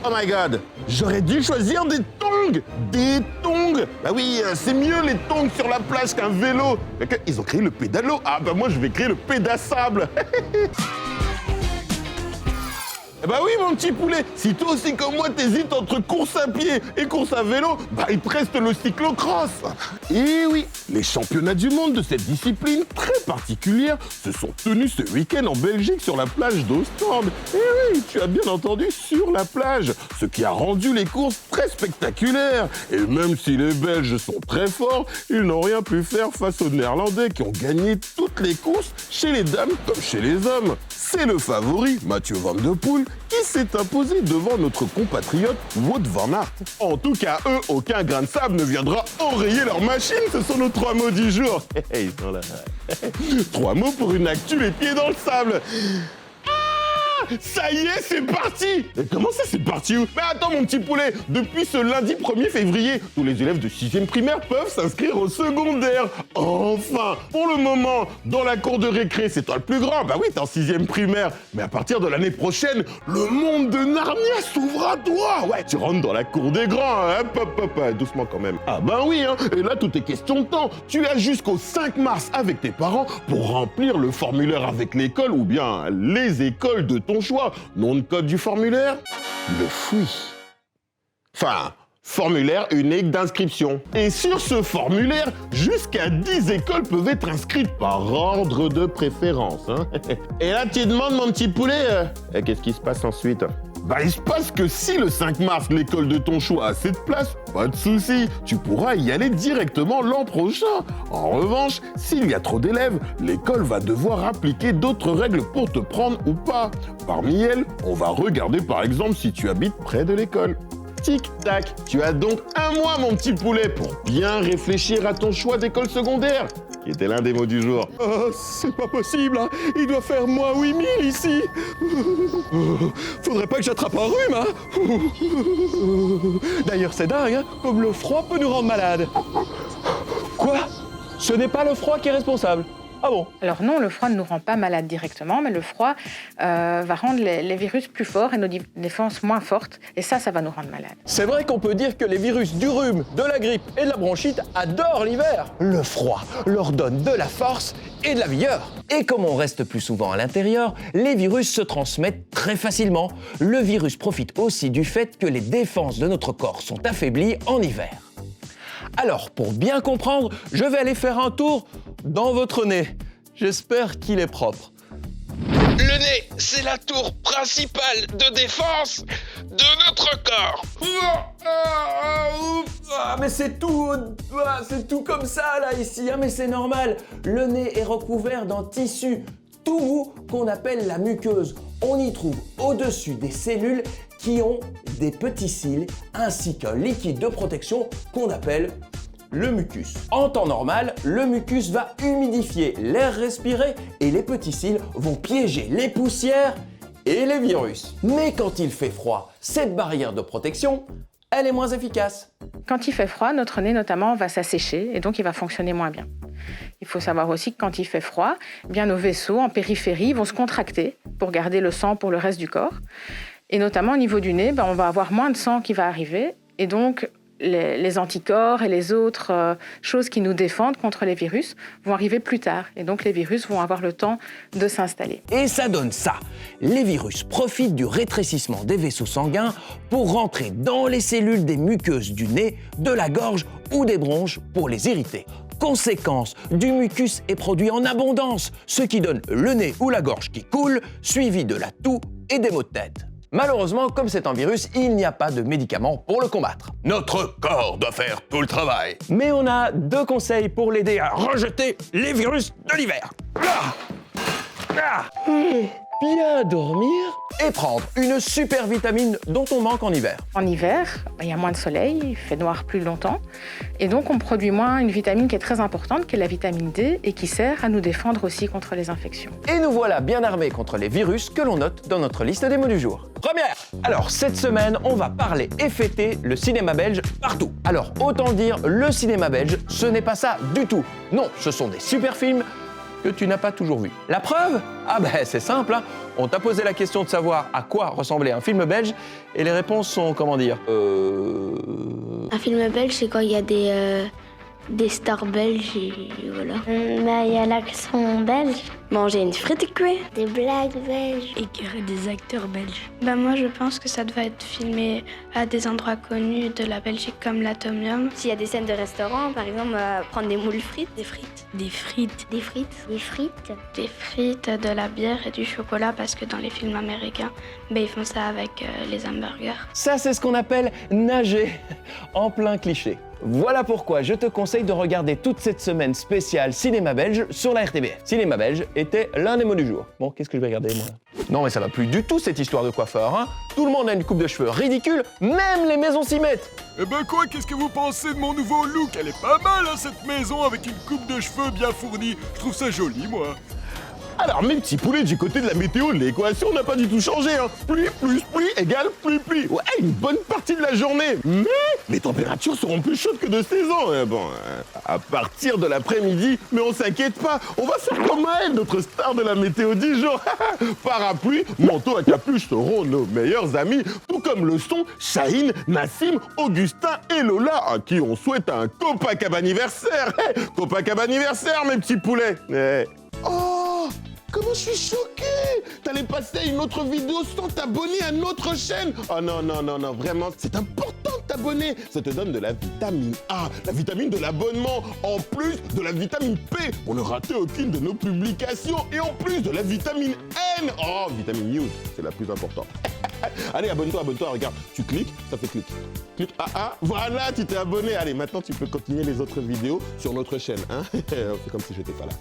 Oh my god, j'aurais dû choisir des tongs. Des tongs. Bah oui, c'est mieux les tongs sur la plage qu'un vélo. Ils ont créé le pédalo. Ah bah moi je vais créer le pédassable. Eh bah oui mon petit poulet, si toi aussi comme moi t'hésites entre course à pied et course à vélo, bah il te reste le cyclocross. Et oui, les championnats du monde de cette discipline très particulière se sont tenus ce week-end en Belgique sur la plage d'Ostende. Et oui, tu as bien entendu, sur la plage, ce qui a rendu les courses très spectaculaires. Et même si les Belges sont très forts, ils n'ont rien pu faire face aux Néerlandais qui ont gagné toutes les courses chez les dames comme chez les hommes. C'est le favori, Mathieu Van Der Poel, qui s'est imposé devant notre compatriote Wout van Aert. En tout cas, eux, aucun grain de sable ne viendra enrayer leur machine, ce sont nos 3 mots du jour. Ils sont là. 3 mots pour une actu les pieds dans le sable. Ça y est, c'est parti! Mais comment ça, c'est parti où? Mais attends, mon petit poulet, depuis ce lundi 1er février, tous les élèves de 6e primaire peuvent s'inscrire au secondaire. Enfin! Pour le moment, dans la cour de récré, c'est toi le plus grand. Bah oui, t'es en 6e primaire. Mais à partir de l'année prochaine, le monde de Narnia s'ouvre à toi! Ouais, tu rentres dans la cour des grands, hein? Hop, doucement quand même. Ah ben oui, hein! Et là, tout est question de temps. Tu as jusqu'au 5 mars avec tes parents pour remplir le formulaire avec l'école ou bien les écoles de ton choix. Nom de code du formulaire? Le fruit. Enfin, formulaire unique d'inscription. Et sur ce formulaire, jusqu'à 10 écoles peuvent être inscrites par ordre de préférence. Hein. Et là, tu demandes, mon petit poulet, qu'est-ce qui se passe ensuite? Bah, il se passe que si le 5 mars, l'école de ton choix a assez de place, pas de souci, tu pourras y aller directement l'an prochain. En revanche, s'il y a trop d'élèves, l'école va devoir appliquer d'autres règles pour te prendre ou pas. Parmi elles, on va regarder par exemple si tu habites près de l'école. Tic-tac, tu as donc 1 mois, mon petit poulet, pour bien réfléchir à ton choix d'école secondaire, qui était l'un des mots du jour. Oh, c'est pas possible, hein. Il doit faire moins 8000 ici. Faudrait pas que j'attrape un rhume, hein. D'ailleurs, c'est dingue, hein, comme le froid peut nous rendre malades. Quoi? Ce n'est pas le froid qui est responsable? Ah bon? Alors non, le froid ne nous rend pas malades directement, mais le froid va rendre les virus plus forts et nos défenses moins fortes. Et ça va nous rendre malades. C'est vrai qu'on peut dire que les virus du rhume, de la grippe et de la bronchite adorent l'hiver. Le froid leur donne de la force et de la vigueur. Et comme on reste plus souvent à l'intérieur, les virus se transmettent très facilement. Le virus profite aussi du fait que les défenses de notre corps sont affaiblies en hiver. Alors, pour bien comprendre, je vais aller faire un tour dans votre nez. J'espère qu'il est propre. Le nez, c'est la tour principale de défense de notre corps. Ah, mais c'est tout comme ça là ici, hein, mais c'est normal. Le nez est recouvert d'un tissu tout mou qu'on appelle la muqueuse. On y trouve au-dessus des cellules qui ont des petits cils ainsi qu'un liquide de protection qu'on appelle le mucus. En temps normal, le mucus va humidifier l'air respiré et les petits cils vont piéger les poussières et les virus. Mais quand il fait froid, cette barrière de protection, elle est moins efficace. Quand il fait froid, notre nez notamment va s'assécher et donc il va fonctionner moins bien. Il faut savoir aussi que quand il fait froid, eh bien nos vaisseaux en périphérie vont se contracter pour garder le sang pour le reste du corps. Et notamment au niveau du nez, on va avoir moins de sang qui va arriver et donc les anticorps et les autres choses qui nous défendent contre les virus vont arriver plus tard. Et donc les virus vont avoir le temps de s'installer. Et ça donne ça. Les virus profitent du rétrécissement des vaisseaux sanguins pour rentrer dans les cellules des muqueuses du nez, de la gorge ou des bronches pour les irriter. Conséquence, du mucus est produit en abondance, ce qui donne le nez ou la gorge qui coule, suivi de la toux et des maux de tête. Malheureusement, comme c'est un virus, il n'y a pas de médicament pour le combattre. Notre corps doit faire tout le travail. Mais on a 2 conseils pour l'aider à rejeter les virus de l'hiver. Bien dormir et prendre une super vitamine dont on manque en hiver. En hiver, il y a moins de soleil, il fait noir plus longtemps et donc on produit moins une vitamine qui est très importante, qui est la vitamine D et qui sert à nous défendre aussi contre les infections. Et nous voilà bien armés contre les virus que l'on note dans notre liste des mots du jour. Première! Alors cette semaine, on va parler et fêter le cinéma belge partout. Alors autant dire, le cinéma belge, ce n'est pas ça du tout. Non, ce sont des super films que tu n'as pas toujours vu. La preuve? Ah ben c'est simple, hein. On t'a posé la question de savoir à quoi ressemblait un film belge et les réponses sont, comment dire, Un film belge, c'est quand il y a des stars belges et voilà. Il y a l'accent belge, Manger une frite quoi. des blagues belges. Et des acteurs belges. Moi, je pense que ça doit être filmé à des endroits connus de la Belgique comme l'Atomium. S'il y a des scènes de restaurant, par exemple, prendre des moules frites, des frites. Des frites. Des frites. Des frites. Des frites, de la bière et du chocolat parce que dans les films américains, ils font ça avec les hamburgers. ça c'est ce qu'on appelle nager en plein cliché. Voilà pourquoi je te conseille de regarder toute cette semaine spéciale Cinéma Belge sur la RTBF. Cinéma Belge était l'un des mots du jour. Bon, qu'est-ce que je vais regarder, moi? Non, mais ça va plus du tout, cette histoire de coiffeur, hein. Tout le monde a une coupe de cheveux ridicule, même les maisons s'y mettent. Eh ben quoi, qu'est-ce que vous pensez de mon nouveau look? Elle est pas mal, hein, cette maison, avec une coupe de cheveux bien fournie. Je trouve ça joli, moi. Alors, mes petits poulets, du côté de la météo, l'équation n'a pas du tout changé. Hein. Pluie plus pluie égale pluie. Ouais, une bonne partie de la journée. Mais les températures seront plus chaudes que de saison. À partir de l'après-midi, mais on s'inquiète pas. On va faire comme elle, notre star de la météo du jour. Parapluie, manteau à capuche seront nos meilleurs amis. Tout comme le sont Chahine, Nassim, Augustin et Lola, à qui on souhaite un Copacabaniversaire. Copacabaniversaire, mes petits poulets. Oh, comment je suis choqué! T'allais passer à une autre vidéo sans t'abonner à notre chaîne! Oh non, vraiment, c'est important de t'abonner! Ça te donne de la vitamine A, la vitamine de l'abonnement, en plus de la vitamine P pour ne rater aucune de nos publications, et en plus de la vitamine N! Oh, vitamine News, c'est la plus importante. Allez, abonne-toi, regarde, tu cliques, ça fait clic. Voilà, tu t'es abonné. Allez, maintenant tu peux continuer les autres vidéos sur notre chaîne, hein? C'est comme si j'étais pas là.